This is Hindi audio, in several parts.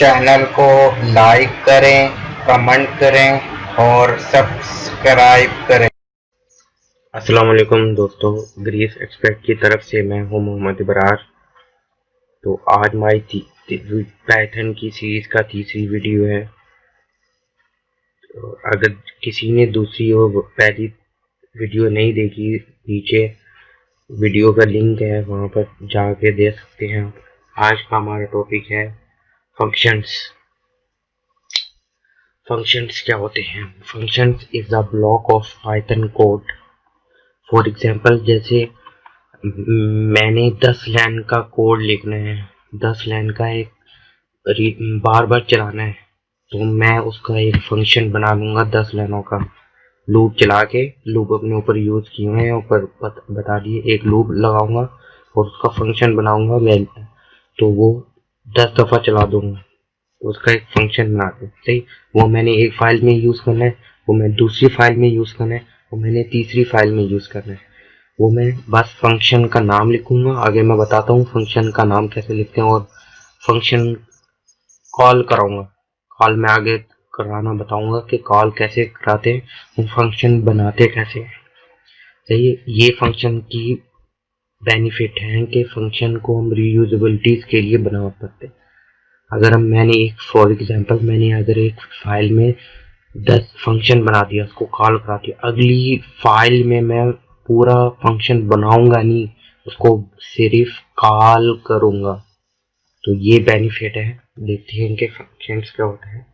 चैनल को लाइक करें, कमेंट करें और सब्सक्राइब करें। अस्सलाम वालेकुम दोस्तों, ग्रीस एक्सपर्ट की तरफ से मैं हूं मोहम्मद इबरार। तो आज हमारी पाइथन की सीरीज का तीसरी वीडियो है। तो अगर किसी ने दूसरी और पहली वीडियो नहीं देखी, नीचे वीडियो का लिंक है, वहां पर जाके देख सकते हैं। आज का हमारा टॉपिक है फंक्शंस। फंक्शंस क्या होते हैं? Functions is a block of Python code. For example, जैसे मैंने 10 लाइन का कोड लिखना है, 10 लाइन का एक बार बार चलाना है, तो मैं उसका एक फंक्शन बना लूंगा 10 लाइनों का। लूप चला के, लूप अपने ऊपर यूज किए हुए हैं, ऊपर बता दिए, एक लूप लगाऊंगा और उसका फंक्शन बनाऊंगा मैं, तो वो 10 दफा चला दूंगा, उसका एक फंक्शन बना दे। सही, वो मैंने एक फाइल में यूज करना है, वो मैं दूसरी फाइल में यूज करना है, वो मैंने तीसरी फाइल में यूज करना है। वो मैं बस फंक्शन का नाम लिखूंगा। आगे मैं बताता हूँ फंक्शन का नाम कैसे लिखते हैं, और फंक्शन कॉल कराऊंगा। कॉल में आगे कराना बताऊंगा कि कॉल कैसे कराते हैं, फंक्शन बनाते कैसे हैं। सही है, ये फंक्शन की बेनिफिट है कि फंक्शन को हम रीयूजेबिलिटीज के लिए बना सकते हैं। अगर हम मैंने एक फॉर एग्जांपल मैंने अगर एक फाइल में 10 फंक्शन बना दिया, उसको कॉल करा दिया, अगली फाइल में मैं पूरा फंक्शन बनाऊंगा नहीं, उसको सिर्फ कॉल करूंगा। तो ये बेनिफिट है। देखते हैं इनके फंक्शंस क्या होते हैं।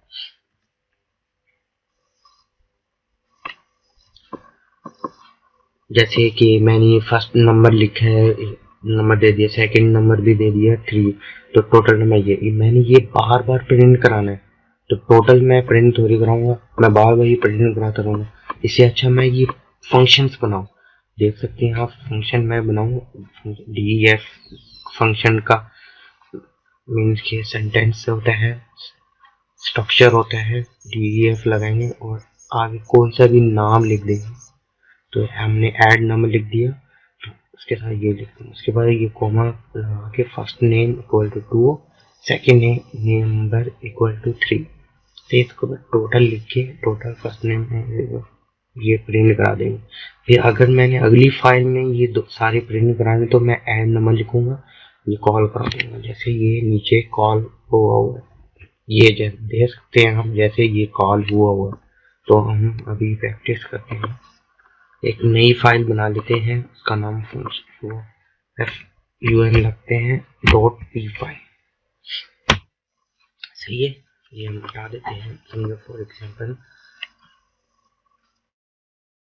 जैसे कि मैंने फर्स्ट नंबर लिखा है, नंबर दे दिया, सेकंड नंबर भी दे दिया 3, तो टोटल नंबर ये मैंने ये बार बार प्रिंट कराना है, तो टोटल मैं प्रिंट थोड़ी कराऊंगा, मैं बार बार ये प्रिंट कराता रहूंगा। इससे अच्छा मैं ये फंक्शंस बनाऊं। देख सकते हैं आप, फंक्शन मैं बनाऊं डीएफ फंक्शन का मीन्स के सेंटेंस होता है, स्ट्रक्चर होता है, डीएफ लगाएंगे और आगे कौन सा भी नाम लिख देंगे। तो हमने ऐड नंबर लिख दिया, उसके साथ ये लिख देंगे, उसके बाद ये कॉमा लगा के first name equal to 2, second name number equal to 3। फिर इसके बाद टोटल लिख के टोटल फर्स्ट नेम ये प्रिंट करा देंगे। फिर अगर मैंने अगली फाइल में ये दो सारे प्रिंट कराने, तो मैं ऐड नंबर लिखूंगा, ये कॉल करा दूंगा। जैसे ये नीचे कॉल हुआ हुआ है, ये देख सकते हैं हम, जैसे ये कॉल हुआ हुआ। तो हम अभी प्रैक्टिस करते हैं, एक नई फाइल बना लेते हैं, उसका नाम fun लगते हैं .py। सही है, ये हम हटा देते हैं। समझो फॉर एग्जांपल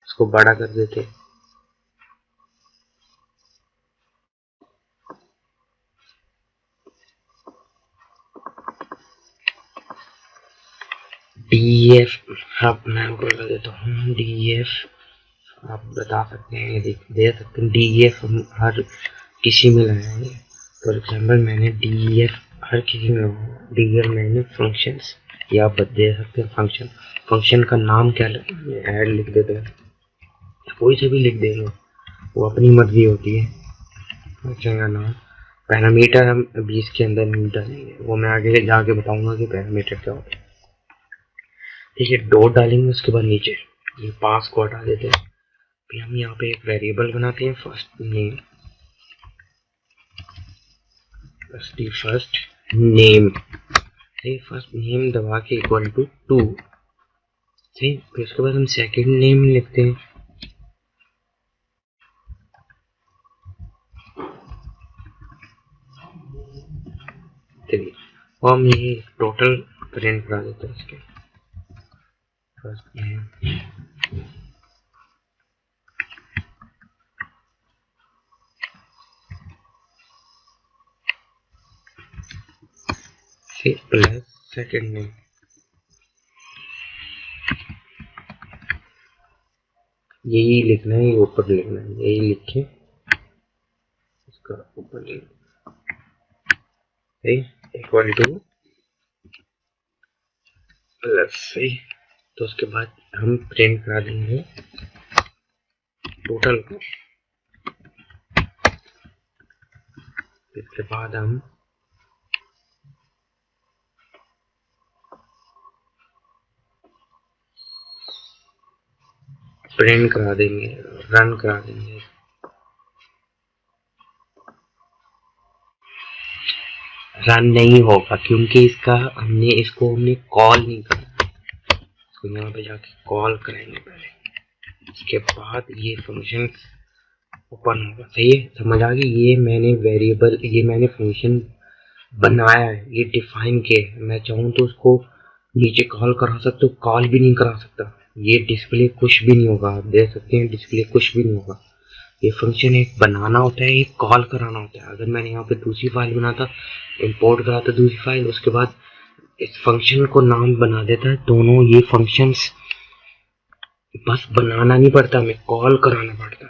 इसको बड़ा कर देते हैं, df। अब मैं ऊपर कर देता हूँ df। आप बता सकते हैं, दे सकते हैं df हम हर किसी में लगाएंगे। फॉर एग्जांपल मैंने df हर किसी में df मैंने फंक्शंस, या आप दे सकते हैं फंक्शन। फंक्शन का नाम क्या ऐड लिख देते हैं, कोई से भी लिख देंगे, वो अपनी मर्जी होती है। फंक्शन का नाम, पैरामीटर हम अभी इसके अंदर नहीं डालेंगे, वो मैं आगे जाके बताऊंगा कि पैरामीटर क्या होता है। ठीक है, डॉट डालेंगे, उसके बाद नीचे ये पास को हटा देते हैं। फिर हम यहाँ पे एक वेरिएबल बनाते हैं, first name, first name. First name दबा के इक्वल टू 2। सही, फिर उसके बाद हम सेकंड नेम लिखते हैं, चलिए, और हम ये टोटल प्रिंट करा देते हैं इसके। फर्स्ट नेम से प्लस सेकंड नेम, यही लिखना है, ये ऊपर लिखना है, यही लिखे इसका ऊपर लिखना है, इक्वल टू प्लस। सही, तो उसके बाद हम प्रिंट करा देंगे टोटल को। इसके बाद हम प्रिंट करा देंगे, रन करा देंगे। रन नहीं होगा क्योंकि इसको हमने कॉल नहीं करना। इसको यहाँ पे जाके कॉल करेंगे पहले, उसके बाद ये फंक्शन ओपन होगा। सही है, समझ आ गई। ये मैंने फंक्शन बनाया है, ये डिफाइन किया है। मैं चाहूँ तो उसको नीचे कॉल करा सकता हूँ, कॉल भी नहीं करा सकता। ये डिस्प्ले कुछ भी नहीं होगा, आप देख सकते हैं डिस्प्ले कुछ भी नहीं होगा। ये फंक्शन एक बनाना होता है, एक कॉल कराना होता है। अगर मैंने यहाँ पे दूसरी फाइल बनाता, इंपोर्ट कराता दूसरी फाइल, उसके बाद इस फंक्शन को नाम बना देता है, दोनों ये फंक्शंस बस बनाना नहीं पड़ता, हमें कॉल कराना पड़ता।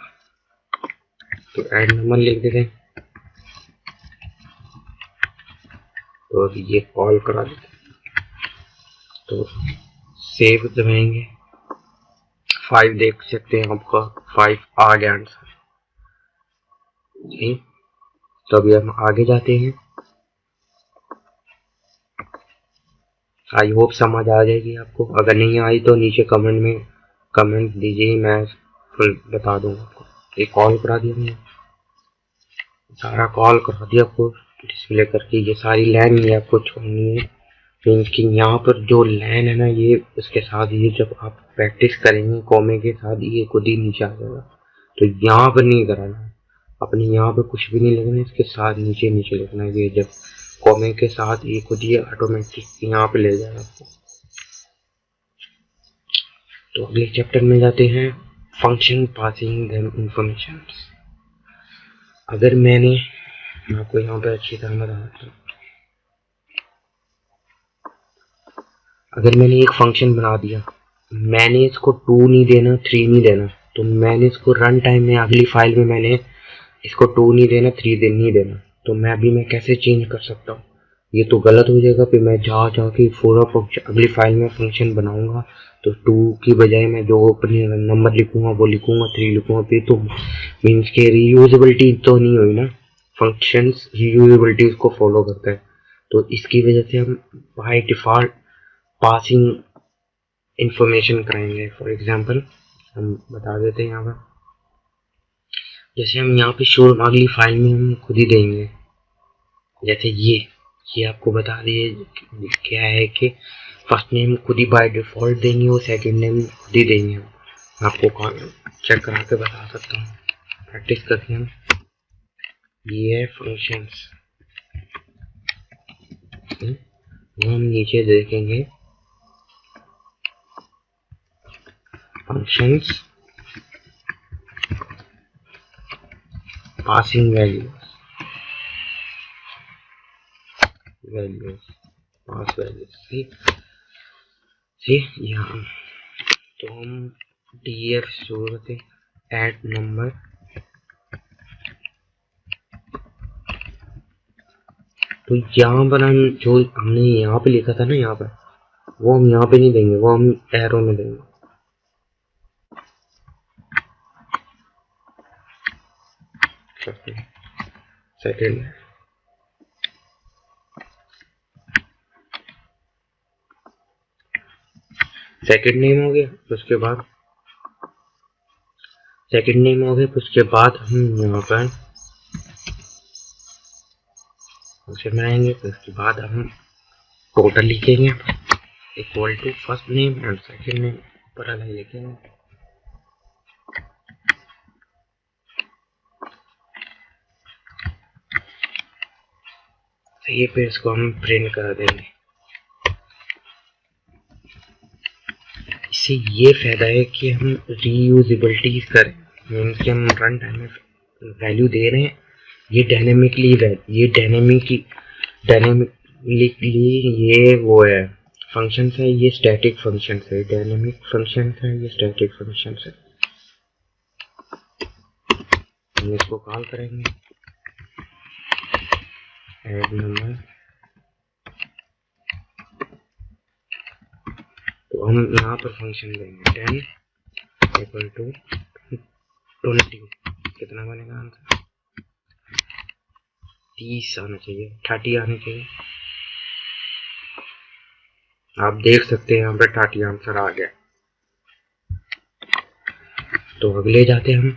तो ऐड नंबर लिख देते हैं और ये कॉल करा देते हैं। तो सेव दबाएंगे, 5 देख सकते हैं आपका 5 आ गया आंसर। ठीक, तो अभी हम आगे जाते हैं। आई होप समझ आ जाएगी आपको। अगर नहीं आई तो नीचे कमेंट में कमेंट दीजिए, मैं फुल बता दूंगा आपको। ये कॉल करा दिया मैंने, सारा कॉल करा दिया आपको डिस्प्ले करके। ये सारी लाइन ये आपको छोड़नी है, क्योंकि यहाँ पर जो लाइन है ना, ये उसके साथ ये जब आप प्रैक्टिस करेंगे कॉमे के साथ, ये खुद ही नीचे आ जाएगा। तो यहाँ पर नहीं कराना, अपने यहाँ पे कुछ भी नहीं लिखना, इसके साथ नीचे नीचे लिखना है। ये जब कॉमे के साथ ये खुद ही ऑटोमेटिक यहाँ पे ले जाएगा आपको। तो अगले चैप्टर में जाते हैं, फंक्शन पासिंग देम इंफॉर्मेशन। अगर मैं आपको यहाँ पे अच्छी तरह बताता हूँ, अगर मैंने एक फंक्शन बना दिया, मैंने इसको 2 नहीं देना, 3 नहीं देना, तो मैंने इसको रन टाइम में अगली फाइल में मैंने इसको 2 नहीं देना, 3 नहीं देना, तो मैं कैसे चेंज कर सकता हूँ? ये तो गलत हो जाएगा। फिर मैं जाके पूरा अगली फाइल में फंक्शन बनाऊंगा, तो 2 की बजाय मैं जो अपने नंबर लिखूंगा वो लिखूंगा, 3 लिखूंगा। फिर तो मीन्स के रीयूजेबिलिटी तो नहीं हुई ना, फंक्शंस रीयूजेबिलिटी उसको फॉलो करता है। तो इसकी वजह से हम बाय डिफॉल्ट पासिंग इंफॉर्मेशन कराएंगे। फॉर एग्जांपल हम बता देते हैं यहाँ पर, जैसे हम यहाँ पे शो अगली फाइल में हम खुद ही देंगे। जैसे ये आपको बता दिए क्या है कि फर्स्ट नेम खुद ही बाय डिफॉल्ट देंगे और सेकंड नेम खुद ही देंगे। आपको चेक करा के बता सकता हूँ, प्रैक्टिस करते हैं। ये है फंक्शंस, वो हम नीचे देखेंगे functions passing values pass values. ठीक, यहाँ तो हम df जरूरत है ऐड नंबर, तो यहाँ पर हम जो हमने यहाँ पे लिखा था ना, यहाँ पर वो हम यहाँ पे नहीं देंगे, वो हम एरो में देंगे। सेकंड सेकंड नेम हो गया, उसके बाद सेकंड नेम हो गया, उसके बाद हम यहाँ पर फंक्शन बनाएंगे। फिर उसके बाद हम टोटल लिखेंगे equal to first name and second name, ऊपर अलग लिखेंगे। तो ये फिर इसको हम प्रिंट कर देंगे। इससे ये फायदा है कि हम रीयूजेबिलिटी करें, मीन्स कि हम रन टाइम में वैल्यू दे रहे हैं, ये डायनेमिकली ये वो है फंक्शन है, ये स्टैटिक फंक्शन है, डायनेमिक फंक्शन है, ये स्टैटिक फंक्शन है। हम इसको कॉल करेंगे ऐड नंबर, तो हम यहाँ पर फंक्शन देंगे 10 इक्वल टू 20, कितना बनेगा आंसर? 30 आना चाहिए, 30 आने चाहिए। आप देख सकते हैं यहाँ पे 30 आंसर आ गया। तो अगले जाते हैं हम।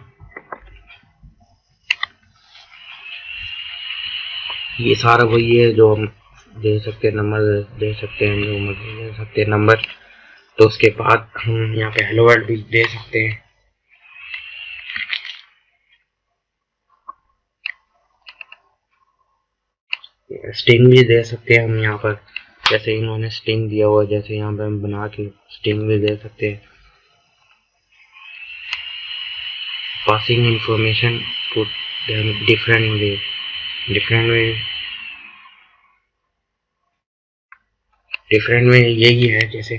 ये सारा वही है जो हम दे सकते हैं, नंबर दे सकते हैं, जो मर्जी दे सकते हैं नंबर। तो उसके बाद हम यहाँ पे हेलो वर्ल्ड भी दे सकते हैं। स्ट्रिंग भी दे सकते हैं हम यहाँ पर, जैसे इन्होंने स्ट्रिंग दिया हुआ है, जैसे यहाँ पे हम बना के स्ट्रिंग भी दे सकते हैं। Passing information to different way, different way यही है, जैसे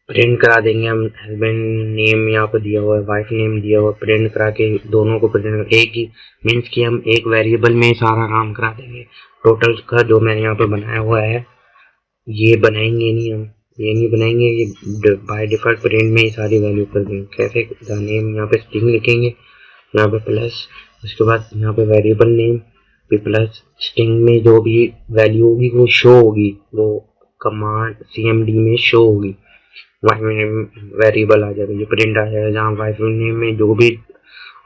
प्रिंट करा देंगे हम। हस्बैंड नेम यहाँ पर दिया हुआ है, वाइफ नेम दिया हुआ है, प्रिंट करा के दोनों को प्रिंट, एक ही मीन्स कि हम एक वेरिएबल में सारा काम करा देंगे। टोटल का जो मैंने यहाँ पे बनाया हुआ है ये बनाएंगे नहीं हम, ये नहीं बनाएंगे, ये बाय डिफॉल्ट प्रिंट में ही सारी वैल्यू कर देंगे। कैसे? नेम यहाँ पे स्ट्रिंग लिखेंगे, यहाँ पे प्लस, उसके बाद यहाँ पे वेरिएबल नेम भी प्लस, स्ट्रिंग में जो भी वैल्यू होगी वो शो होगी, वो कमांड CMD में शो होगी। वाइफ नेम वेरिएबल आ जाएगा, ये प्रिंट आ जाएगा। जहाँ वाइफ नेम में जो भी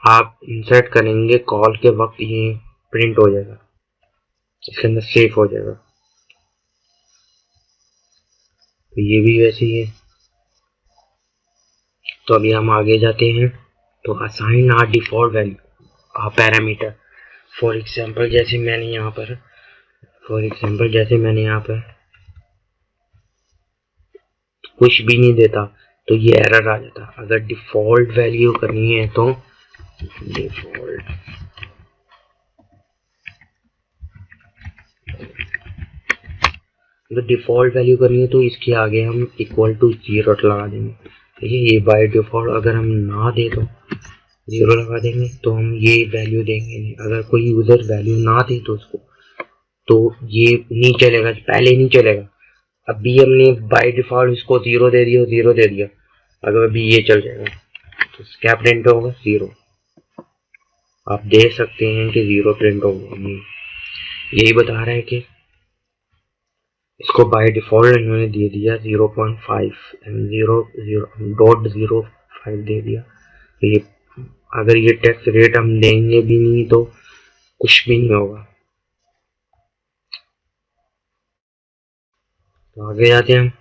आप इंसर्ट करेंगे कॉल के वक्त ये प्रिंट हो जाएगा, इसके अंदर सेव हो जाएगा। तो ये भी वैसे ही है। तो अभी हम आगे जाते हैं। तो assign or default value parameter. For example जैसे मैंने यहाँ पर कुछ भी नहीं देता तो ये एरर आ जाता। अगर डिफॉल्ट वैल्यू करनी है तो डिफॉल्ट वैल्यू करनी है तो इसके आगे हम इक्वल टू 0 लगा देंगे। ठीक है, ये बाय डिफॉल्ट अगर हम ना दे तो 0 लगा देंगे, तो हम ये वैल्यू देंगे नहीं। अगर कोई यूजर वैल्यू ना दे तो उसको, तो ये नहीं चलेगा, पहले नहीं चलेगा। अभी हमने बाय डिफॉल्ट इसको 0 दे दिया, अगर अभी ये चल जाएगा तो क्या प्रिंट होगा? 0। आप देख सकते हैं कि 0 प्रिंट होगा। यही बता रहा है कि इसको बाय डिफॉल्ट इन्होंने दे दिया 0.5 0.05 दे दिया। तो ये अगर ये टैक्स रेट हम देंगे भी नहीं तो कुछ भी नहीं होगा। तो आगे जाते हैं हम।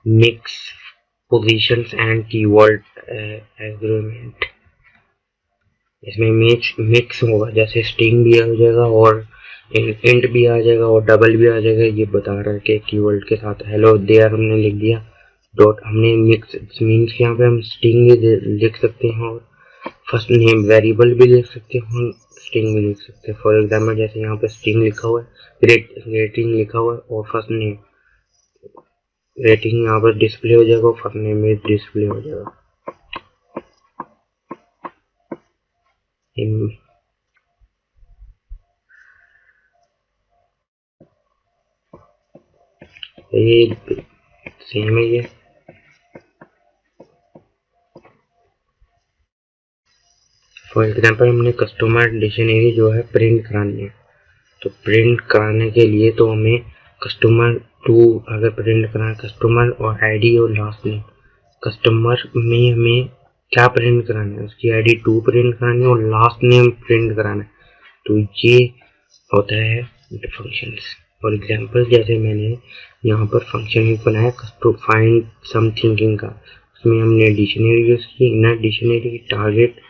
Mix positions and keyword agreement. इसमें मिक्स होगा, जैसे स्ट्रिंग भी आ जाएगा और इंट भी आ जाएगा और डबल भी आ जाएगा। ये बता रहा है कि कीवर्ड के साथ हेलो देयर हमने लिख दिया, डॉट हमने मिक्स मीन्स यहाँ पे हम स्ट्रिंग भी लिख सकते हैं और फर्स्ट नेम वेरिएबल भी लिख सकते हैं और स्ट्रिंग भी लिख सकते हैं। फॉर एग्जाम्पल जैसे यहाँ पे स्ट्रिंग लिखा हुआ है, रेटिंग लिखा हुआ है और फर्स्ट नेम, रेटिंग यहाँ पर डिस्प्ले हो जाएगा और फर्स्ट नेम में डिस्प्ले हो जाएगा। ये सेम है। ये फॉर एग्जाम्पल हमने कस्टमर डिक्शनरी जो है प्रिंट करानी है, तो प्रिंट कराने के लिए तो हमें कस्टमर टू अगर प्रिंट कराना, कस्टमर और आईडी और लास्ट नेम। कस्टमर में हमें क्या प्रिंट कराना है? उसकी आईडी 2 प्रिंट करानी है और लास्ट नेम प्रिंट कराना है। तो ये होता है फंक्शंस। फॉर एग्जाम्पल जैसे मैंने यहाँ पर फंक्शन बनाया फाइंड समथिंग का, उसमें हमने डिक्शनरी यूज की, इनर डिक्शनरी टारगेट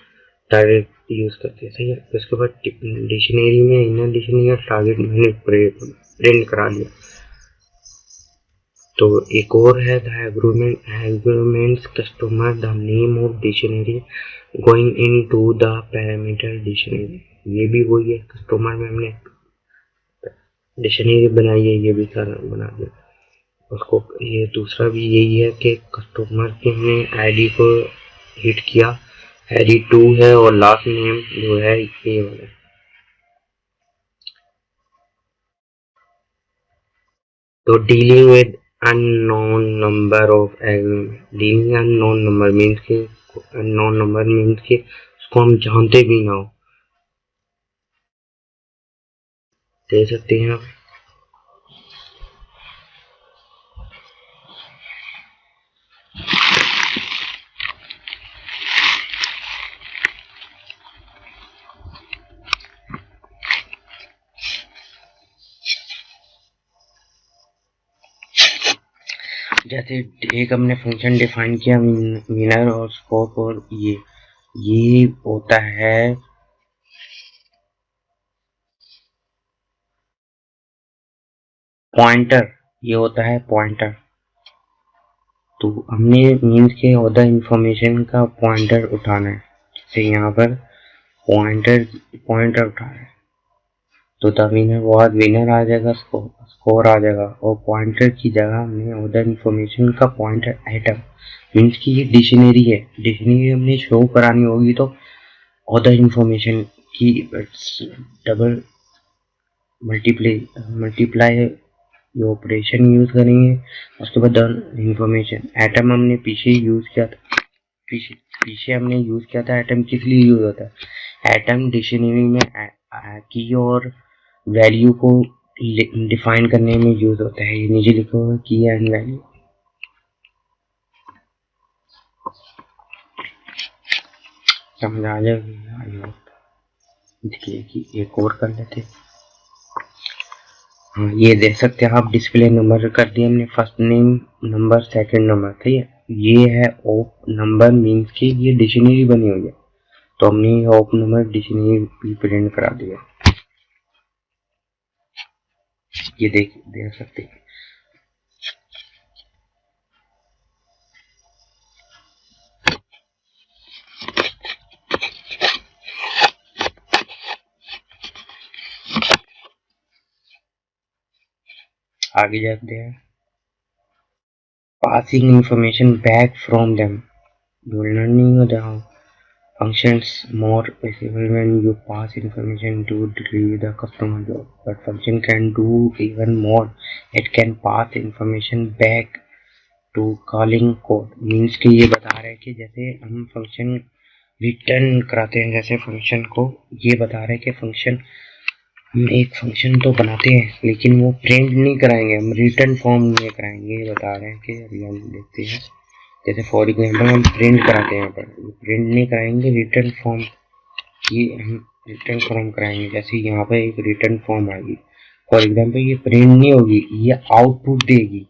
यूज करते हैं। सही है। तो उसके बाद डिक्शनरी में इनर डिक्शनरी और टारगेट मैंने प्रिंट करा लिया। तो एक और है the agreements customer the name of dictionary going into the parameter dictionary. ये भी वही है, कस्टमर में हमने डिक्शनरी बनाई है, ये भी सारा बना दिया उसको। ये दूसरा भी यही है कि कस्टमर के हमने आईडी को हिट किया, आईडी 2 है और लास्ट नेम जो है ये वाला। तो dealing with unknown number of agreement. Dealing unknown number means के उसको हम जानते भी ना हो, दे सकते हैं आप। जैसे एक हमने फंक्शन डिफाइन किया विनर और स्कोप, और ये होता है पॉइंटर, ये होता है पॉइंटर। तो हमने मीन्स के ऑर्डर इंफॉर्मेशन का पॉइंटर उठाना है, जैसे यहाँ पर पॉइंटर उठा है तो द विनर वाज विनर आ जाएगा, स्कोर आ जाएगा, और पॉइंटर की जगह हमने ऑर्डर इंफॉर्मेशन का पॉइंटर आइटम, मीन्स की ये डिक्शनरी है, डिक्शनरी हमने शो करानी होगी तो ऑर्डर इंफॉर्मेशन की डबल मल्टीप्लाई ये ऑपरेशन यूज करेंगे। उसके बाद इंफॉर्मेशन एटम हमने पीछे यूज किया था, पीछे हमने यूज किया था। एटम किस लिए यूज होता है? एटम डिक्शनरी में की और वैल्यू को डिफाइन करने में यूज होता है। ये नीचे लिखा हुआ की एंड वैल्यू। समझ आ जाएगा। देखिए कि एक और कर लेते। हाँ, ये देख सकते हैं आप, डिस्प्ले नंबर कर दिया हमने, first name number second number, ठीक है। ये है ओप नंबर, मीन्स की ये डिक्शनरी बनी हुई है, तो हमने ओप नंबर डिक्शनरी भी प्रिंट करा दिया। ये देख सकते हैं। आगे जाते हैं, passing information back from them. You learning the functions more visible when you pass information to deliver the customer job. But function can do even more. It can pass information back to calling code. Means कि ये बता रहे हैं कि जैसे हम फंक्शन रिटर्न कराते हैं, जैसे फंक्शन को ये बता रहे हैं कि फंक्शन, हम एक फंक्शन तो बनाते हैं लेकिन वो प्रिंट नहीं कराएंगे, हम रिटर्न फॉर्म में कराएंगे। ये बता रहे हैं कि अभी हम देखते हैं, जैसे फॉर एग्जांपल हम प्रिंट कराते हैं, यहाँ पर प्रिंट नहीं कराएंगे, रिटर्न फॉर्म, ये हम रिटर्न फॉर्म कराएंगे। जैसे यहाँ पर एक रिटर्न फॉर्म आएगी, फॉर एग्जांपल ये प्रिंट नहीं होगी, ये आउटपुट देगी,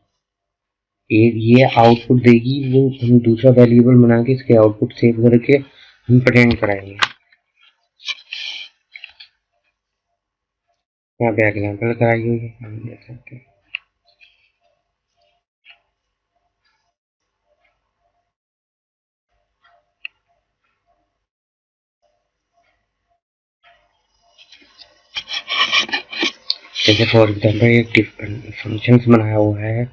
ये आउटपुट देगी, वो हम दूसरा वेरिएबल बना के इसके आउटपुट सेव करके हम प्रिंट कराएंगे। यहाँ पे एग्जाम्पल कराई हुई है, हम देख सकते हैं। जैसे फॉर एग्जाम्पल एक फंक्शंस बनाया हुआ है,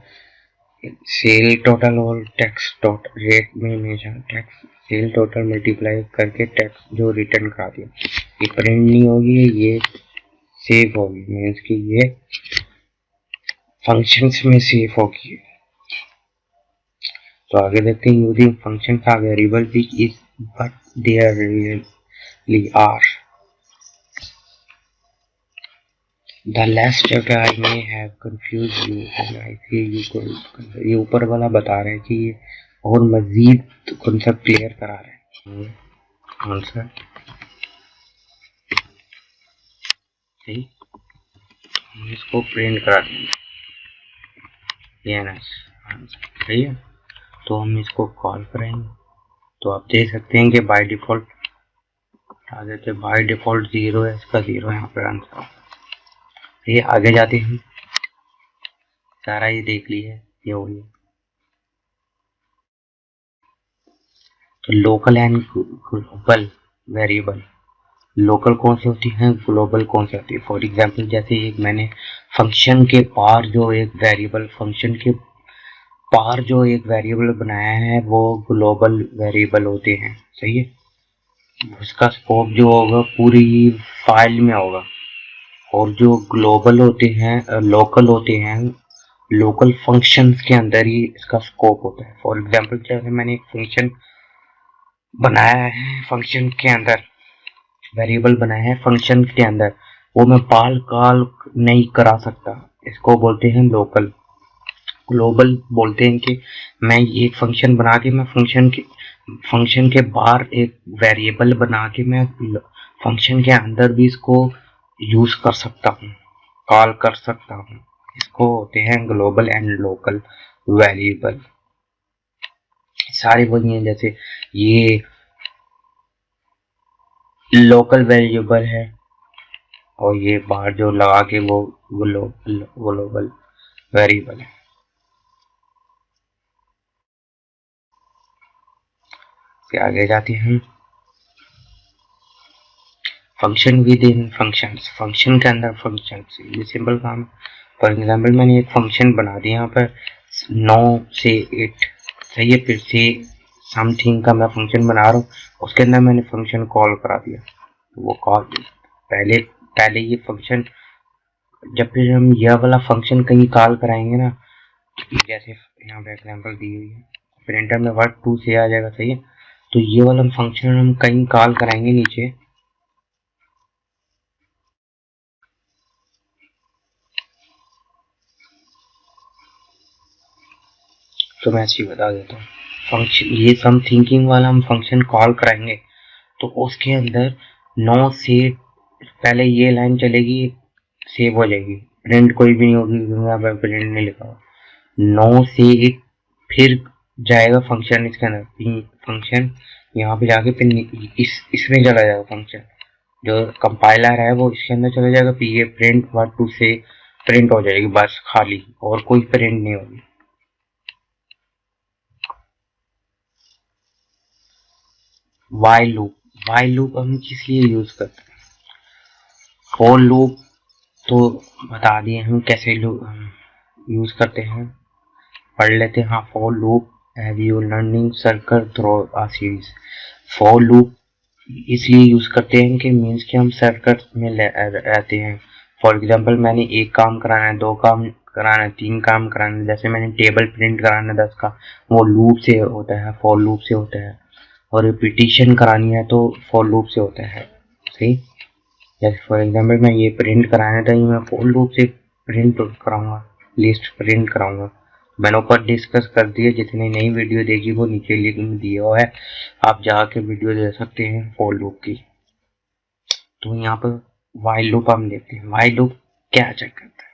सेल टोटल और टैक्स डॉट रेट में हमेशा टैक्स सेल टोटल मल्टीप्लाई करके टैक्स जो रिटर्न करा दिया, ये प्रिंट नहीं होगी, ये सेव होगी, मीन्स कि ये फंक्शंस में सेव होगी। तो आगे देखते हैं, using functions or variable which is but they are really are. The last chapter I may have confused you and I feel you could, ये ऊपर वाला बता रहे हैं कि ये और मजीद कॉन्सेप्ट क्लियर करा रहे हैं। आंसर सही, हम इसको प्रिंट करा देंगे, ये आंसर सही है। तो हम इसको कॉल करेंगे, तो आप देख सकते हैं कि बाय डिफॉल्ट आ देते, बाय डिफॉल्ट 0 है, इसका 0 यहाँ पर आंसर। ये आगे जाते हैं, सारा ये देख लिया, ये हो गया। तो local and global variable, local कौन सी होती है, ग्लोबल कौन सी होती है। फॉर एग्जांपल जैसे एक मैंने फंक्शन के पार जो एक वेरिएबल, फंक्शन के पार जो एक वेरिएबल बनाया है वो ग्लोबल वेरिएबल होते हैं, सही है। उसका स्कोप जो होगा पूरी फाइल में होगा, और जो ग्लोबल होते हैं, लोकल होते हैं, लोकल फंक्शंस के अंदर ही इसका स्कोप होता है। फॉर एग्जांपल जैसे मैंने एक फंक्शन बनाया है, फंक्शन के अंदर वेरिएबल बनाया है, फंक्शन के अंदर वो मैं बाल काल नहीं करा सकता। इसको बोलते हैं लोकल। ग्लोबल बोलते हैं कि मैं एक फंक्शन बना के मैं फंक्शन के बाहर एक वेरिएबल बना के मैं फंक्शन के अंदर भी इसको यूज कर सकता हूँ, कॉल कर सकता हूँ। इसको होते हैं ग्लोबल एंड लोकल वेरिएबल। सारे वही हैं, जैसे ये लोकल वेरिएबल है और ये बाहर जो लगा के वो ग्लोबल वेरिएबल है। फिर आगे जाते हैं function with in functions. Function के अंदर फंक्शंस, ये सिंपल काम है। फॉर एग्जांपल मैंने एक फंक्शन बना दिया यहाँ पर 9 से 8, सही है। फिर से समथिंग का मैं फंक्शन बना रहा हूँ, उसके अंदर मैंने फंक्शन कॉल करा दिया। तो वो कॉल पहले ये फंक्शन, जब फिर हम यह वाला फंक्शन कहीं कॉल कराएंगे ना, जैसे यहाँ पे एग्जांपल दी हुई है, प्रिंटर में वर्ड 2 से आ जाएगा, सही है। तो ये वाला फंक्शन हम कहीं कॉल कराएंगे नीचे, तो मैं ऐसे ही बता देता हूँ। फंक्शन ये सम थिंकिंग वाला हम फंक्शन कॉल कराएंगे तो उसके अंदर 9 से पहले ये लाइन चलेगी, सेव हो जाएगी, प्रिंट कोई भी नहीं होगी, यहाँ पर प्रिंट नहीं लिखा हुआ। 9 से 8 फिर जाएगा फंक्शन इसके अंदर, फंक्शन यहाँ पे जाके फिर इसमें चला जाएगा फंक्शन, जो कंपाइलर है वो इसके अंदर चला जाएगा। फिर ये प्रिंट वर्ड 2 से प्रिंट हो जाएगी, बस खाली, और कोई प्रिंट नहीं होगी। वाइल लूप हम किस लिए यूज करते हैं? फॉर लूप तो बता दिए हम कैसे यूज करते हैं, पढ़ लेते हैं। हाँ, for loop have you learning circle through a series. For loop इसलिए यूज करते हैं कि मीन्स कि हम सर्कल में रहते हैं। फॉर एग्जांपल मैंने एक काम कराना है, 2 काम कराना है, 3 काम कराना है, जैसे मैंने टेबल प्रिंट कराना है 10 का, वो लूप से होता है, फॉर लूप से होता है। और रिपीटिशन करानी है तो फॉर लूप से होता है, सही। जैसे फॉर एग्जांपल मैं ये प्रिंट कराना था, ये मैं फॉर लूप से प्रिंट कराऊंगा, लिस्ट प्रिंट कराऊंगा। मैंने ऊपर डिस्कस कर दिया, जितने नई वीडियो देखी वो नीचे लिंक में दिया हुआ है, आप जाके वीडियो दे सकते हैं फॉर लूप की। तो यहाँ पर वाइल लूप हम देखते हैं। वाइल लूप क्या चेक करता है?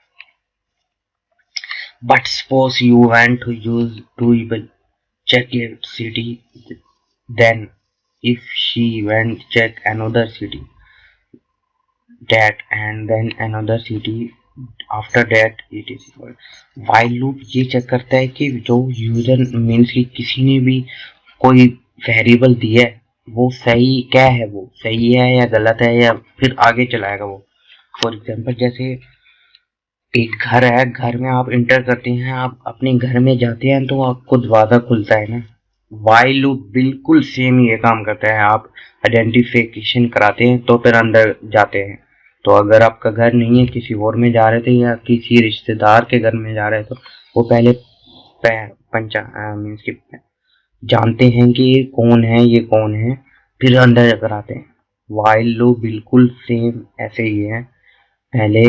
But suppose you want to use to check a city, then if she went check another city, that and then another city, after that it is equal। while loop ये चेक करता है कि जो यूजर मीन्स कि किसी ने भी कोई वेरिएबल दिया है वो सही क्या है, वो सही है या गलत है, या फिर आगे चलाएगा वो। फॉर एग्जांपल जैसे एक घर है, घर में आप इंटर करते हैं, आप अपने घर में जाते हैं तो आपको दरवाजा खुलता है ना। वाइल लूप बिल्कुल सेम ये काम करता है। आप आइडेंटिफिकेशन कराते हैं तो फिर अंदर जाते हैं। तो अगर आपका घर नहीं है, किसी और में जा रहे थे या किसी रिश्तेदार के घर में जा रहे थे, तो वो पहले मीन्स की जानते हैं कि ये कौन है, फिर अंदर कराते हैं। वाइल लूप बिल्कुल सेम ऐसे ही है, पहले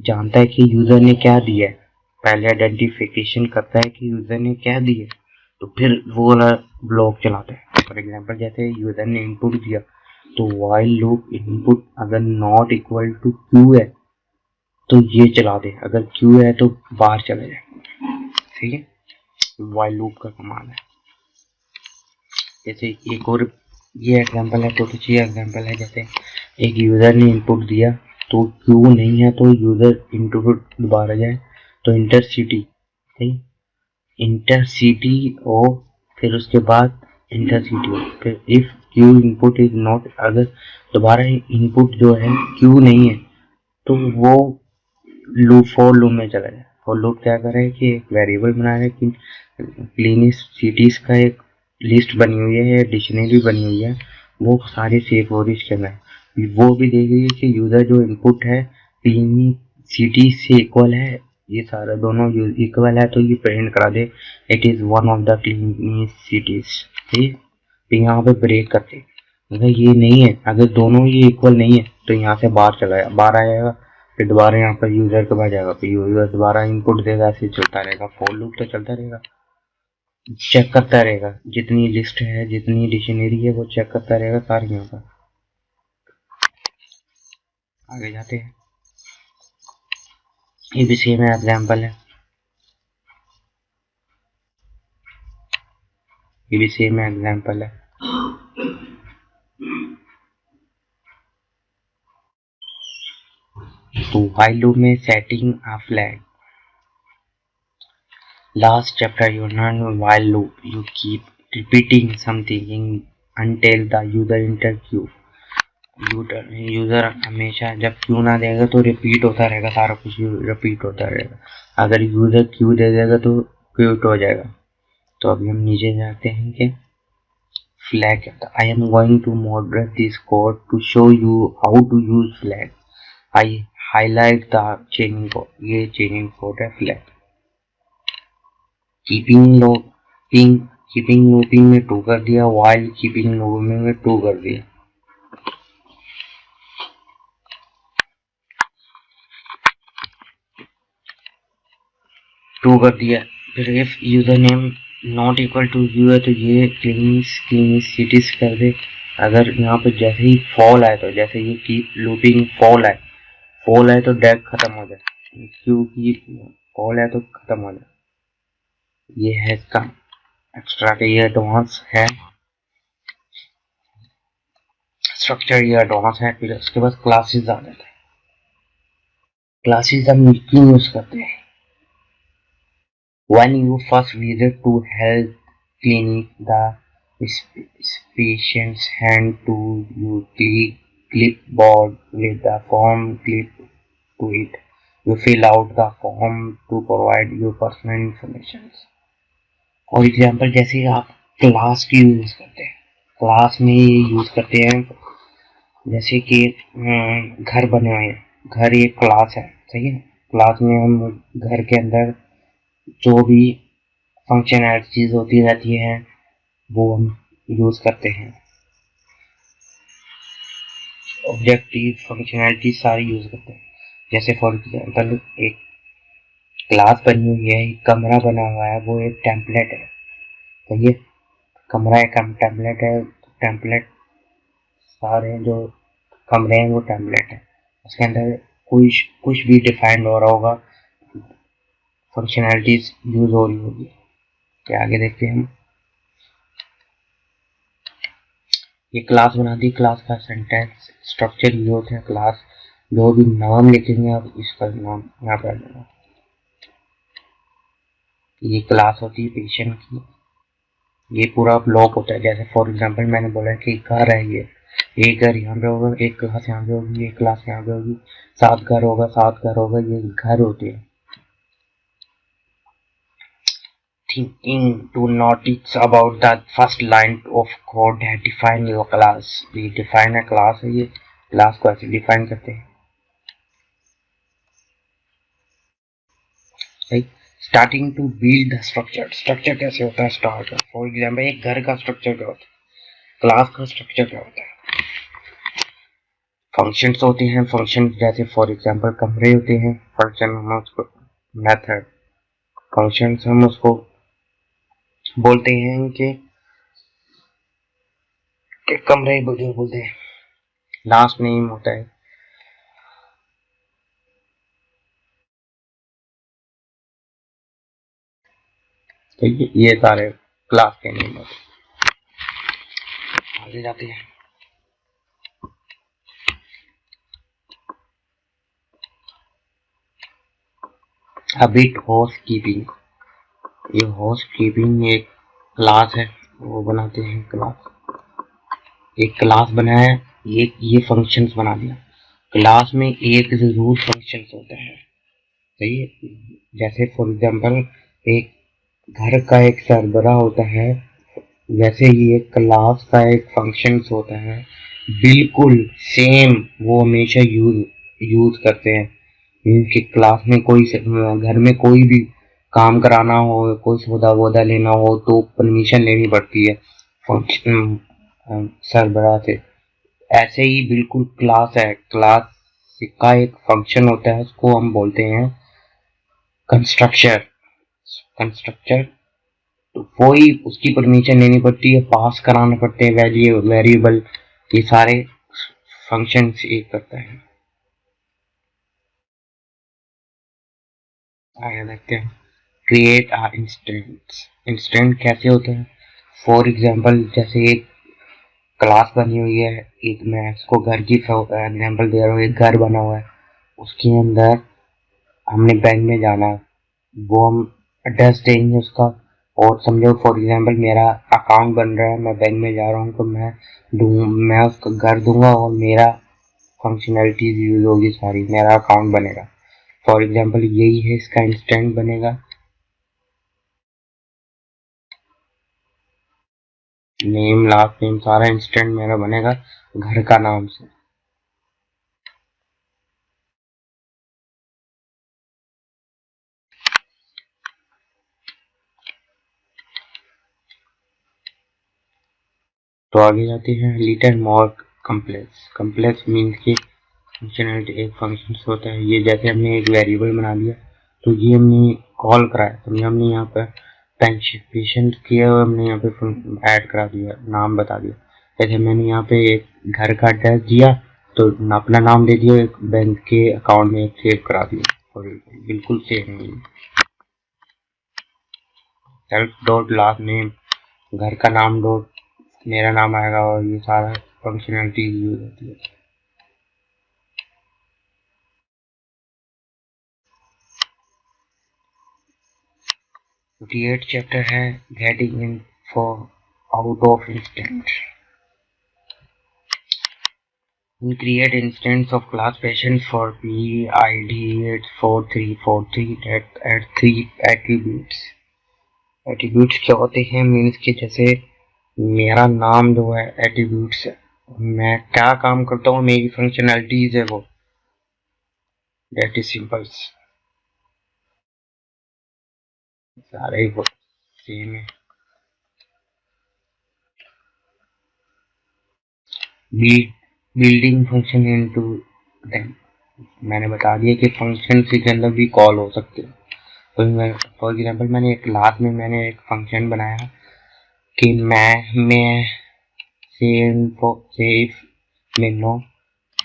जानता है कि यूजर ने क्या दिया है, पहले आइडेंटिफिकेशन करता है कि यूजर ने क्या दिया, तो फिर वो वाला ब्लॉक चलाता है। फॉर एग्जांपल जैसे यूजर ने इनपुट दिया तो वाइल लूप इनपुट अगर नॉट इक्वल टू क्यू है तो ये चला दे, अगर क्यू है तो बाहर चले जाए, ठीक है। वाइल लूप का कमाल है। जैसे एक और ये एग्जांपल है, तो कुछ ये एग्जांपल है, जैसे एक यूजर ने इनपुट दिया तो क्यू नहीं है तो यूजर इनपुट दोबारा जाए तो इंटर सिटी, ठीक, इंटर सिटी और फिर उसके बाद इंटर सिटी, फिर if Q input is not, अगर दोबारा इनपुट जो है क्यू नहीं है तो वो लूप फॉर लूप में चला जाए। फॉर लूप क्या कर रहा है कि एक वेरिएबल बना रहा है कि क्लीन सिटीज का एक लिस्ट बनी हुई है या डिक्शनरी बनी हुई है, वो सारी सेव हो रही इसके अंदर। वो भी देख रही है कि यूजर जो इनपुट है क्लीन सिटी से इक्वल है, ये सारा दोनों इक्वल है तो ये प्रिंट करा दे it is one of the clean cities, ठीक। तो यहाँ पे ब्रेक करते, अगर ये नहीं है, अगर दोनों ये इक्वल नहीं है तो यहाँ से बाहर चला जाएगा, बाहर आएगा, फिर दोबारा यहाँ पर यूजर के पास जाएगा, फिर यूजर दोबारा इनपुट देगा, ऐसे चलता रहेगा। फॉर लूप तो चलता रहेगा, चेक करता रहेगा, जितनी लिस्ट है, जितनी डिक्शनरी है, वो चेक करता रहेगा सारी। यहाँ पर आगे जाते हैं, ये भी सेम है, एग्जाम्पल है, ये भी सेम एग्जाम्पल है। तो व्हाइल लूप में setting a flag. Last chapter you learned while loop. You keep repeating something until the user enter queue. User हमेशा जब क्यू ना देगा तो रिपीट होता रहेगा, सारा कुछ रिपीट होता रहेगा। अगर यूजर क्यू दे देगा तो क्यूट हो जाएगा। तो अभी हम नीचे जाते हैं कि फ्लैग क्या था। I am going to moderate this code to show you how to use flag. I highlight the chaining code, ये चेनिंग कोड है फ्लैग। कीपिंग लूपिंग में 2 कर दिया, वाइल कीपिंग लूपिंग में 2 कर दिया। फिर if user name not equal to U है तो ये क्लीनिसिटीज कर दे। अगर यहाँ पर जैसे ही फॉल आए, तो जैसे ये कीप लूपिंग फॉल आए तो डेक खत्म हो जाए, क्योंकि फॉल है तो खत्म हो जाए। ये है इसका एक्स्ट्रा के, ये एडवांस है स्ट्रक्चर, ये एडवांस है। फिर उसके बाद क्लासेस आ जाता है। क्लासेस हम क्यों यूज करते हैं? When you first visit to health clinic, the patient's hand to you clipboard with the form clipped to it. You fill out the form to provide your personal information. और एग्जाम्पल जैसे आप क्लास की यूज करते हैं, क्लास में ये यूज करते हैं, जैसे कि घर बने हुए हैं, घर एक क्लास है, सही है। क्लास में हम घर के अंदर जो भी फंक्शनैलिटीज होती रहती है वो हम यूज करते हैं। ऑब्जेक्टिव फंक्शनैलिटी सारी यूज करते हैं। जैसे फॉर एग्जांपल एक क्लास बनी हुई है, एक कमरा बना हुआ है, वो एक टेम्पलेट है। तो ये कमरा एक टेम्पलेट है, टेम्पलेट सारे जो कमरे हैं वो टेम्पलेट है। उसके अंदर कुछ भी डिफाइंड हो रहा होगा, फंक्शनैलिटीज यूज हो रही होगी। क्या आगे देखते हैं हम। ये क्लास बना दी, क्लास का सेंटेंस स्ट्रक्चर ये होता है। क्लास जो भी नाम लिखेंगे आप, इसका नाम यहाँ पर देना। ये क्लास होती है पेशेंट की, ये पूरा ब्लॉक होता है। जैसे फॉर एग्जांपल मैंने बोला कि घर है, ये एक घर यहाँ पे होगा, एक क्लास यहाँ पे होगी, एक क्लास यहाँ पे होगी, 7 घर होगा, 7 घर होगा, ये घर होते हैं। Thinking to notice about the first line of code that define your class. We define a class है, ये क्लास को ऐसे डिफाइन करते हैं। Starting to build the structure. Structure कैसे होता है स्टार्ट का? फॉर एग्जाम्पल एक घर का स्ट्रक्चर क्या होता है, क्लास का स्ट्रक्चर क्या होता है? फंक्शंस होते हैं, फंक्शन जैसे फॉर एग्जाम्पल कमरे होते हैं, फंक्शन हम उसको मेथड, फंक्शन हम उसको बोलते हैं कि कमरे बोलते हैं, लास्ट नेम होता है। तो ये सारे क्लास के नेम होते हैं। आगे जाते हैं। Bit host keeping. ये होस्ट कीपिंग एक क्लास है, वो बनाते हैं क्लास। एक क्लास बनाया, ये फंक्शंस बना दिया। क्लास में एक जरूर फंक्शंस होता है, सही है। जैसे फॉर एग्जांपल एक घर का एक सरबरा होता है, वैसे ही एक क्लास का एक फंक्शंस होता है, बिल्कुल सेम वो हमेशा यूज करते हैं। कि क्लास में कोई घर में कोई भी काम कराना हो, कोई सौदा लेना हो तो परमिशन लेनी पड़ती है फंक्शन सरबरा से। ऐसे ही बिल्कुल क्लास है, क्लास का एक फंक्शन होता है, उसको हम बोलते हैं कंस्ट्रक्टर। कंस्ट्रक्टर तो वही, उसकी परमिशन लेनी पड़ती है, पास कराना पड़ते हैं वैल्यू वेरिएबल, ये सारे फंक्शंस एक करता है। आगे देखते हैं, क्रिएट आ इंस्टेंस। इंस्टेंट कैसे होते हैं? फॉर एग्जांपल, जैसे एक क्लास बनी हुई है, एक मैं इसको घर की एग्जांपल दे रहा हूँ, एक घर बना हुआ है, उसके अंदर हमने बैंक में जाना है, वो हम एड्रेस देंगे उसका। और समझो फॉर एग्जांपल मेरा अकाउंट बन रहा है, मैं बैंक में जा रहा हूँ, तो मैं उसका घर दूंगा और मेरा फंक्शनैलिटीज यूज होगी सारी, मेरा अकाउंट बनेगा। फॉर एग्जांपल यही है, इसका इंस्टेंट बनेगा, नेम लास्ट नेम सारा इंस्टेंट मेरा बनेगा घर का नाम से। तो आगे जाते हैं, little more complex. Complex means की फंक्शनैलिटी, एक फंक्शन होता है ये, जैसे हमने एक वेरिएबल बना दिया, तो ये हमने कॉल करा है, तो हमने यहाँ पे पेशेंट किया और हमने यहाँ पे ऐड करा दिया, नाम बता दिया। जैसे मैंने यहाँ पे एक घर का एड्रेस दिया, तो अपना नाम दे दिया, एक बैंक के अकाउंट में सेव करा दिया, और बिल्कुल सेम है। सेल्फ डॉट लास्ट नेम, घर का नाम डॉट मेरा नाम आएगा, और ये सारा फंक्शनैलिटी यूज होती है। तो 8 चैप्टर है getting in for out of instant. Create instance of class patient for PID 84343 that add 3 attributes। Attributes क्या होते हैं? मीन्स कि जैसे मेरा नाम जो है एट्रीब्यूट्स है, मैं क्या काम करता हूँ, मेरी फंक्शनैलिटीज है वो, दैट इज सिंपल्स, सारे ही वो सेम है। बिल्डिंग फंक्शन इनटू देम, मैंने बता दिया कि फंक्शन के अंदर भी कॉल हो सकते हैं। तो मैं फॉर एग्जांपल मैंने एक क्लास में मैंने एक फंक्शन बनाया कि मैं सेफ मेनो,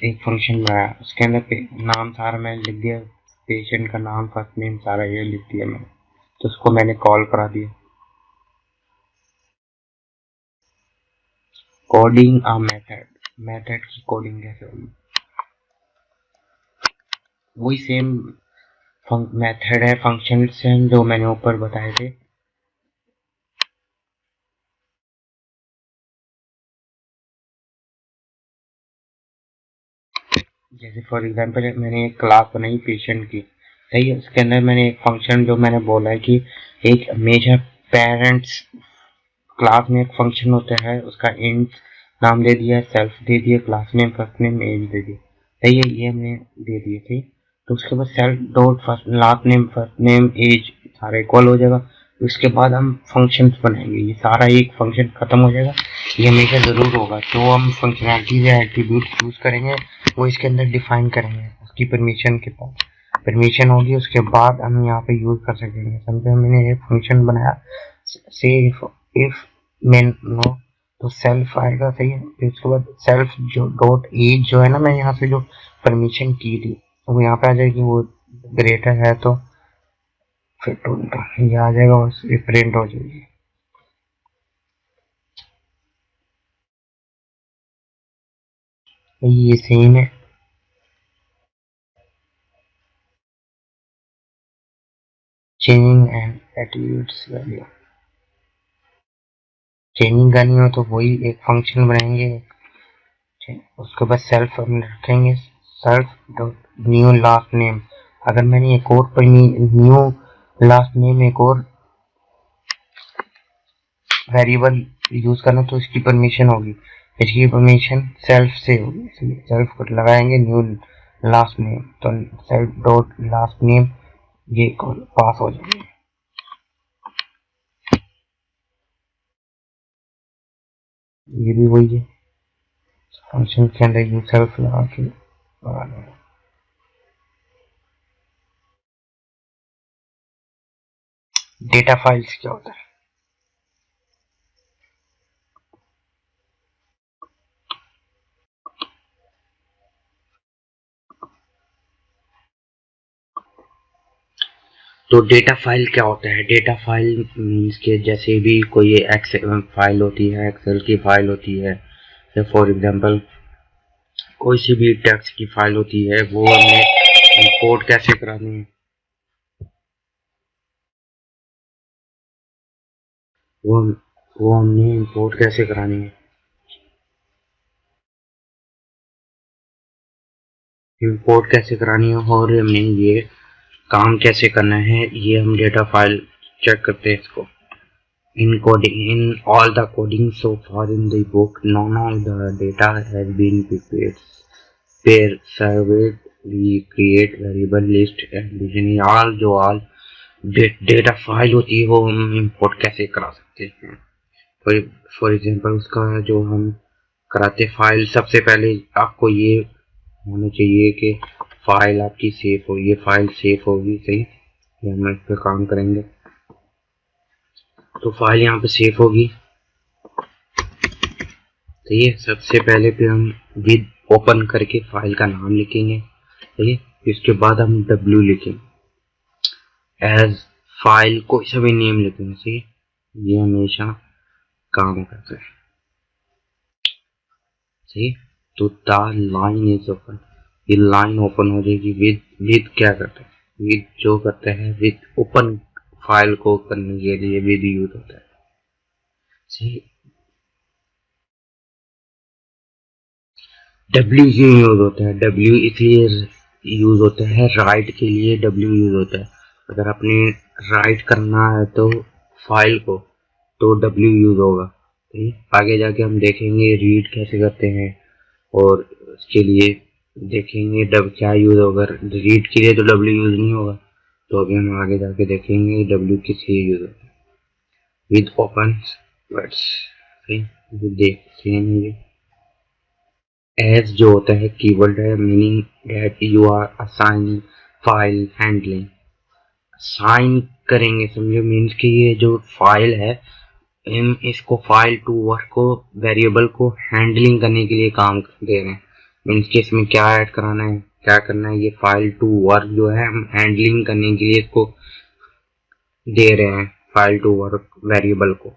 एक फंक्शन बनाया, उसके अंदर नाम सारा मैंने लिख दिया, पेशेंट का नाम फर्स्ट नेम सारा ये लिख दिया मैंने, तो उसको मैंने कॉल करा दिया। कोडिंग अ मेथड, मेथड की कोडिंग कैसे होगी? वही सेम मेथड है, फंक्शन हैं जो मैंने ऊपर बताए थे। जैसे फॉर एग्जांपल मैंने एक क्लास बनाई पेशेंट की, सही है, उसके अंदर मैंने एक फंक्शन जो मैंने बोला है कि एक मेजर पेरेंट्स, क्लास में एक फंक्शन होता है, उसका इंट नाम दे दिया, सेल्फ दे दिया, class name first name as दे दिया, सही है, ये हमने दे दिए थे। तो उसके बाद self dot first last name first name as सारा इक्वल हो जाएगा। उसके बाद हम फंक्शंस बनाएंगे, ये सारा एक फंक्शन खत्म हो जाएगा। ये हमेशा जरूर होगा, जो हम फंक्शनैलिटीज या एट्रीब्यूट यूज करेंगे वो इसके अंदर डिफाइन करेंगे, उसकी परमिशन के पास परमिशन होगी, उसके बाद हम यहाँ पे यूज कर सकेंगे। समझे, मैंने एक फंक्शन बनाया, से इफ मेन नो, तो सेल्फ आएगा, सही है, फिर उसके बाद सेल्फ जो डॉट एज जो है ना, मैं यहाँ से जो परमिशन की थी तो वो यहाँ पे आ जाएगी, वो ग्रेटर है तो फिर तो ये आ जाएगा और प्रिंट हो जाएगी। ये सेम है। Changing and attributes value, changing करनी हो तो वही एक फंक्शन बनाएंगे, उसके बाद सेल्फ हम रखेंगे, self dot new last name. अगर मैंने एक और न्यू लास्ट नेम एक और वेरिएबल यूज करना तो इसकी परमिशन होगी, इसकी परमिशन सेल्फ से होगी, सेल्फ को लगाएंगे न्यू लास्ट नेम, तो सेल्फ डॉट लास्ट नेम ये पास हो जाएगी। ये भी वही है, फंक्शन के अंदर यूज सेल्फ लगा के लगाना है। डेटा फाइल्स क्या होता है? तो डेटा फाइल क्या होता है? डेटा फाइल मीन्स के जैसे भी कोई एक्सेल फाइल होती है, एक्सेल की फाइल होती है, या फॉर एग्जांपल कोई सी भी टेक्स्ट की फाइल होती है, वो हमें इंपोर्ट कैसे करानी है, वो वो हमने इंपोर्ट कैसे करानी है, इंपोर्ट कैसे करानी है, और हमने ये काम कैसे करना है, ये हम डेटा फाइल चेक करते हैं इसको। In coding, in all the coding so far in the book, none of the data has been prepared. Pair surveyed, we create variable list and using all data file होती है वो हम इंपोर्ट कैसे करा सकते हैं। फॉर एग्जांपल उसका जो हम कराते फाइल, सबसे पहले आपको ये होना चाहिए कि फाइल आपकी सेफ हो, ये फाइल सेफ होगी, सही। ये हम इस पर काम करेंगे। तो फाइल यहाँ पे सेफ होगी, सही है। सबसे पहले फिर हम विद ओपन करके फाइल का नाम लिखेंगे, सही है। इसके बाद हम डब्ल्यू लिखेंगे, एज फाइल कोई सा भी नेम लिखेंगे, सही है। ये हमेशा काम करता है, सही। तो द लाइन इज ओपन, ये लाइन ओपन हो जाएगी। विद क्या करता है? विद जो करता है, विद ओपन फाइल को करने के लिए विद यूज होता है, सही। डब्ल्यू क्यों यूज होता है? डब्ल्यू इसलिए यूज होता है, राइट के लिए डब्ल्यू यूज होता है। अगर आपने राइट करना है तो फाइल को, तो डब्ल्यू यूज होगा, ठीक। आगे जाके हम देखेंगे रीड कैसे करते हैं, और उसके लिए देखेंगे डब क्या यूज होगा। रीड के लिए तो डब्ल्यू यूज नहीं होगा, तो अभी हम आगे जाके देखेंगे डब्ल्यू किस लिए यूज होता है। विद ओपन वर्ड्स, देख सेम है। एज जो होता है कीवर्ड है, meaning that you are assigning file handling. Sign करेंगे, समझो, मीन्स कि ये जो फाइल है, हम इसको फाइल टू वर्क को, वेरिएबल को हैंडलिंग करने के लिए काम दे रहे हैं। मीन्स कि इसमें क्या ऐड कराना है, क्या करना है, ये फाइल टू वर्क जो है हम हैंडलिंग करने के लिए इसको दे रहे हैं, फाइल टू वर्क वेरिएबल को।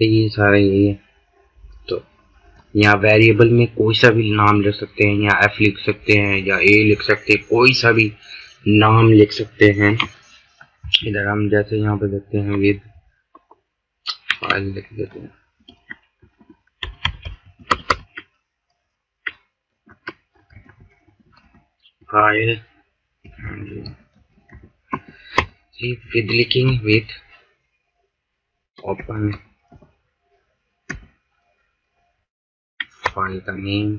तो ये सारा यही है। तो यहाँ वेरिएबल में कोई सा भी नाम लिख सकते हैं, या एफ लिख सकते हैं, या ए लिख सकते हैं, कोई सा भी नाम लिख सकते हैं। इधर हम जैसे यहाँ पे देखते हैं विद फाइल लिख देते हैं, फाइल विद लिखेंगे, विद ओपन फाइल का name,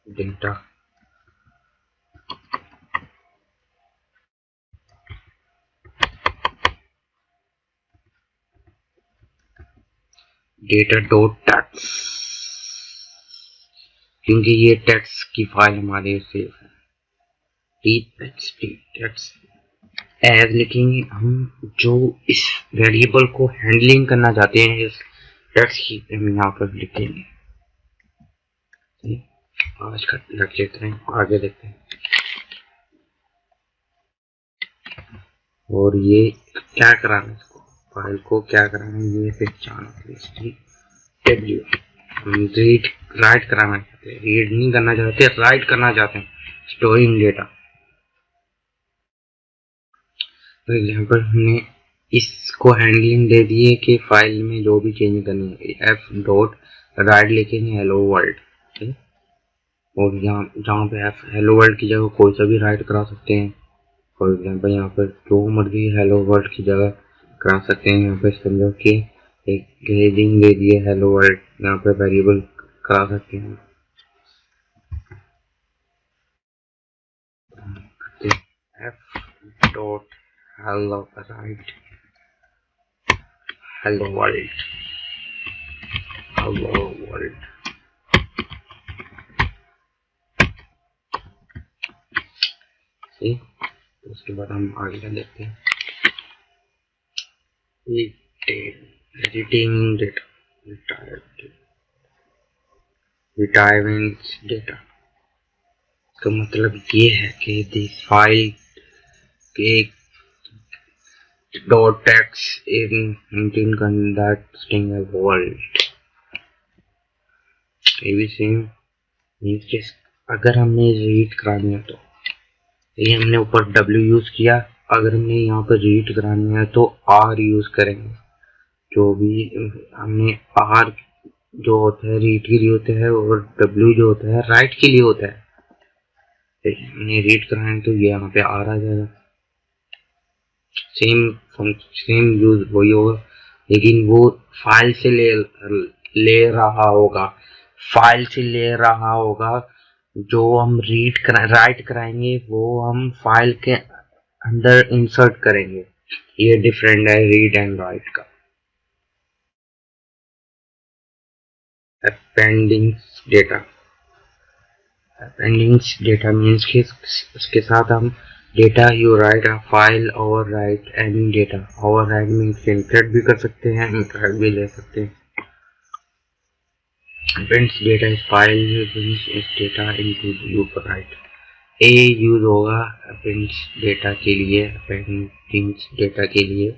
data data dot text, क्योंकि ये टेक्स्ट की फाइल हमारे सेव है। टेक्स्ट एज लिखेंगे हम जो इस वेरिएबल को हैंडलिंग करना चाहते हैं, इस टेक्स्ट की हम यहाँ पर लिखेंगे। आज का लग लेते हैं, आगे देखते हैं। और ये क्या कराना है, इसको फाइल को क्या कराना है, ये पहचान डब्ल्यू। रीड राइट कराना चाहते हैं, रीड नहीं करना चाहते, राइट करना चाहते हैं, स्टोरिंग डेटा। फॉर एग्जाम्पल हमने इसको हैंडलिंग दे दी है कि फाइल में जो भी चेंज करनी है, एफ डॉट राइट लिखेंगे हेलो वर्ल्ड। और यहाँ जहाँ पे एफ हेलो वर्ल्ड की जगह कोई सा भी राइट करा सकते हैं। फॉर एग्जाम्पल यहाँ पर जो मर्जी हेलो वर्ल्ड की जगह करा सकते हैं। यहाँ पे समझो कि एक ग्रेडिंग दे दिए हेलो वर्ल्ड, यहाँ पे वेरिएबल करा सकते हैं। F dot hello right hello world, hello world। उसके बाद हम आगे देखते हैं एडिटिंग डेटा, रिटायरमेंट डेटा का मतलब ये है कि दिस फाइल के dot text in maintain conducting a world. ABC means के अगर हमने रीड करानी है तो ये हमने ऊपर W यूज किया, अगर हमने यहाँ पर रीड करानी है तो R यूज करेंगे। जो भी हमने R जो होता है रीड के लिए होता है और W जो होता है राइट के लिए होता है। हमने रीड कराना है तो ये यहाँ पे R आ जाएगा। सेम यूज वही होगा, लेकिन वो फाइल से ले रहा होगा, फाइल से ले रहा होगा। जो हम राइट कराएंगे वो हम फाइल के अंदर इंसर्ट करेंगे। ये डिफरेंट है रीड एंड राइट का। अपेंडिंग्स डेटा, अपेंडिंग्स डेटा मीन्स कि उसके साथ हम data you right a file और राइट एनी डेटा। और राइट मीन्स इंसर्ट भी कर सकते हैं, इंसर्ट भी ले सकते हैं। Appends data is file brings its data into loop right। A use होगा appends data के लिए, appends data के लिए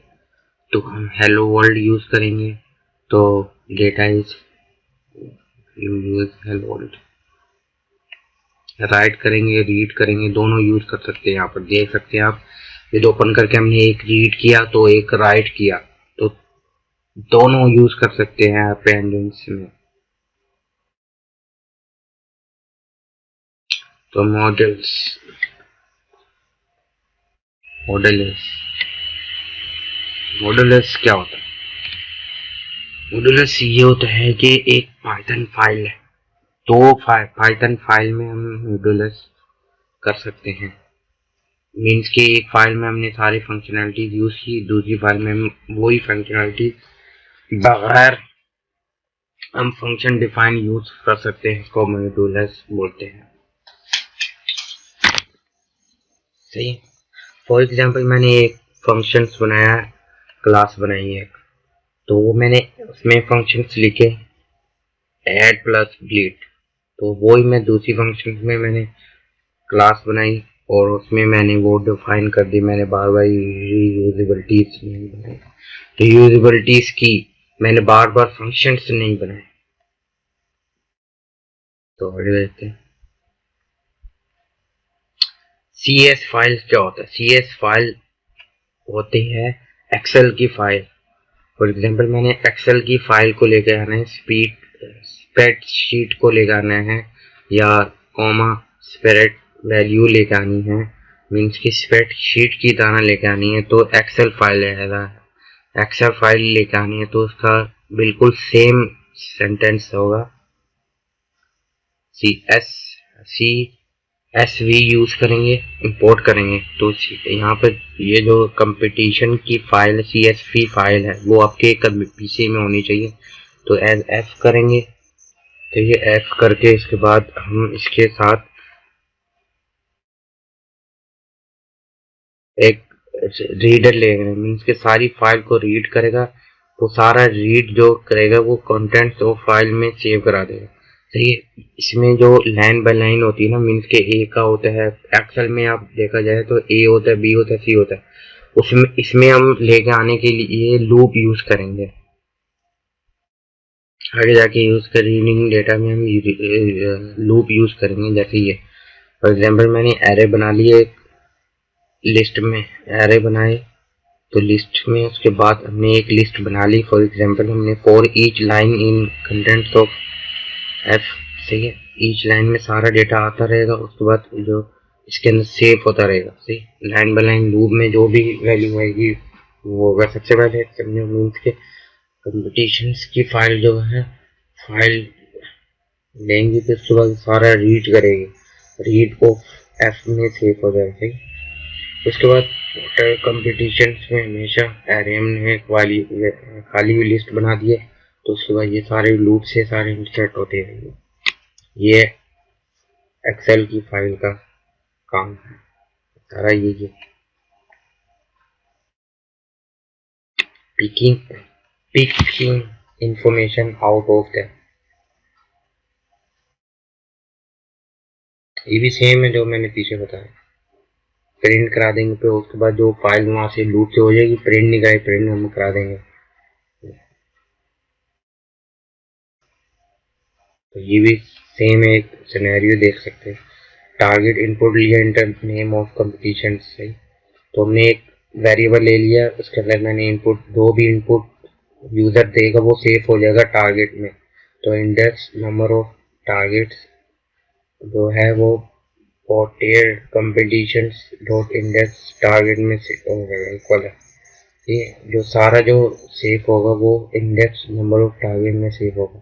तो हम hello world यूज करेंगे। तो data is use hello world। Right करेंगे, रीड करेंगे, दोनों यूज कर सकते हैं। यहाँ पर देख सकते हैं आप, ये ओपन करके हमने एक रीड किया तो एक राइट किया, तो दोनों यूज कर सकते हैं अपेंडेंस में। तो मॉडल्स, मॉडुलस क्या होता है? मॉडुलस ये होता है कि एक पाइथन फाइल है, तो पाइथन फाइल में हम मॉडुलस कर सकते हैं। मीन्स कि एक फाइल में हमने सारी फंक्शनैलिटीज यूज की, दूसरी फाइल में हम वही फंक्शनैलिटीज बगैर हम फंक्शन डिफाइन यूज कर सकते हैं, इसको मॉडुलस बोलते हैं। सही। फॉर एग्जांपल मैंने एक फंक्शंस बनाया, क्लास बनाई है, तो वो मैंने उसमें फंक्शंस लिखे ऐड प्लस डिलीट, तो वो ही मैं दूसरी फंक्शंस में मैंने क्लास बनाई और उसमें मैंने वो डिफाइन कर दी। मैंने बार बार रीयूजेबिलिटीज नहीं बनाई, रीयूजेबिलिटीज की मैंने बार बार फंक्शंस नहीं बनाए। तो आगे देखते हैं CS फाइल क्या होता है। CS फाइल होती है एक्सेल की फाइल। फॉर एग्जांपल मैंने एक्सेल की फाइल को लेकर आना है, स्प्रेडशीट को लेकर आना है, या कॉमा स्प्रेड वैल्यू लेकर आनी है, मीन्स की स्प्रेडशीट की तरह लेकर आनी है, तो एक्सेल फाइल है। एक्सेल फाइल लेकर आनी है तो उसका बिल्कुल सेम सेंटेंस होगा, CSV यूज करेंगे, इंपोर्ट करेंगे। तो यहाँ पर ये जो कंपटीशन की फाइल है, CSV फाइल है, वो आपके पीसी में होनी चाहिए। तो एज F करेंगे, तो ये F करके इसके बाद हम इसके साथ एक रीडर लेंगे, मीन्स के सारी फाइल को रीड करेगा, तो सारा रीड जो करेगा वो कंटेंट्स वो फाइल में सेव करा देगा। सही है। इसमें जो लाइन बाय लाइन होती है ना, मीन्स के ए का होता है, एक्सेल में आप देखा जाए तो ए होता है, बी होता है, सी होता है, उसमें इसमें हम लेके आने के लिए लूप यूज करेंगे। आगे जाके यूज कर रीडिंग डेटा में हम लूप यूज करेंगे। जैसे ये फॉर एग्जाम्पल मैंने एरे बना लिए, एक लिस्ट में एरे बनाए, तो लिस्ट में उसके बाद हमने एक लिस्ट बना ली। फॉर एग्जाम्पल हमने for each line in contents of F, सही है, ईच लाइन में सारा डेटा आता रहेगा, उसके बाद जो इसके अंदर सेव होता रहेगा। सही, लाइन बाय लाइन लूप में जो भी वैल्यू आएगी वो होगा। सबसे पहले समझो मीन्स के कंपटीशंस की फाइल जो है, फाइल लेंगे तो उसके बाद सारा रीड करेगी, रीड को F में सेव हो जाएगा। सही, उसके बाद पोर्टर कंपटीशंस में हमेशा एरेम ने खाली हुई लिस्ट बना दी है, तो उसके बाद ये सारे लूप से सारे इंसर्ट होते रहेंगे। ये एक्सेल की फाइल का काम है सारा ये picking information out of the, ये भी सेम है जो मैंने पीछे बताया। प्रिंट करा देंगे, तो उसके बाद जो फाइल वहां से लूप से हो जाएगी, प्रिंट नहीं कराई, प्रिंट हम करा देंगे। तो ये भी सेम एक सिनेरियो देख सकते हैं। टारगेट इनपुट लिया, इंटर नेम ऑफ कंपटीशन से, तो हमने एक वेरिएबल ले लिया, उसके अंदर मैंने इनपुट, दो भी इनपुट यूजर देगा वो सेव हो जाएगा टारगेट में। तो इंडेक्स नंबर ऑफ टारगेट्स जो है वो porter competition dot index target में हो जाएगा इक्वल है। ये जो सारा जो सेव होगा वो इंडेक्स नंबर ऑफ टारगेट में सेव होगा।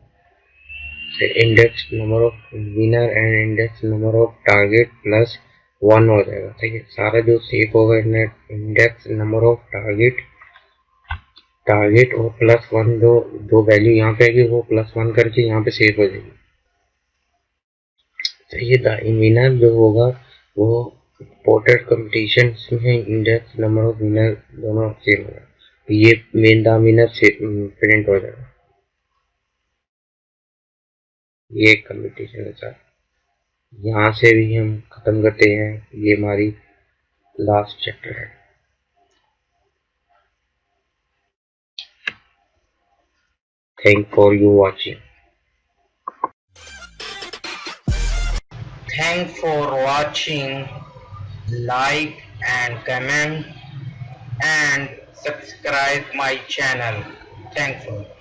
Index number of winner and index number of target plus 1 हो जाएगा। ठीक है, सारा जो सेव होगा इंडेक्स नंबर ऑफ टारगेट और प्लस 1 जो दो वैल्यू यहाँ पे आएगी वो प्लस 1 करके यहाँ पे सेव हो जाएगी। तो ये विनर जो होगा वो पोर्टर कंपटीशन में इंडेक्स नंबर ऑफ विनर दोनों सेव होगा, तो ये मेन द विनर से प्रिंट हो जाएगा। ये कंपटीशन है सर। यहाँ से भी हम खत्म करते हैं, ये हमारी लास्ट चैप्टर है। Thank for you watching. Thanks for watching. Like and comment and subscribe my channel. Thanks for